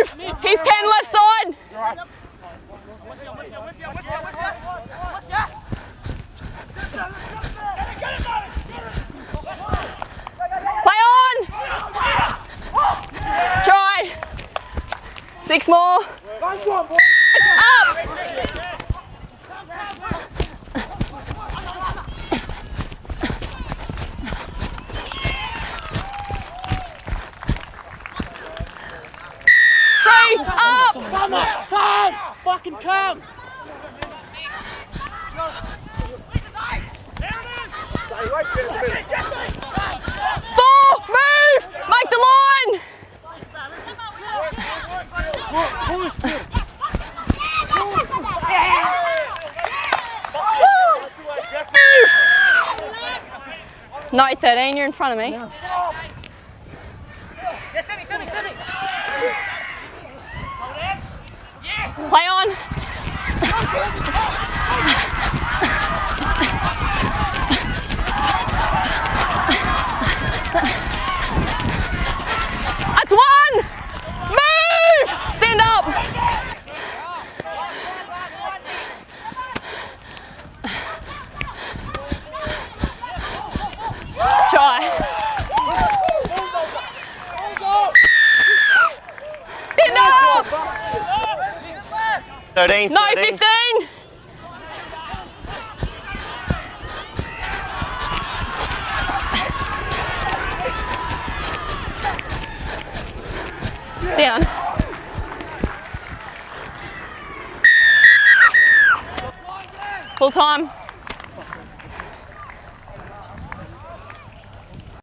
Move! He's 10 left side. Play on! Try. 6 more. Up! Up! Come on! Come! Fucking come! 4! Move! Make the line! No, 13, you're in front of me. Yes, send me! Yes! Play on. That's 1! Move! Stand up. Try. Stand up. 13. No, 15. Down. Full time.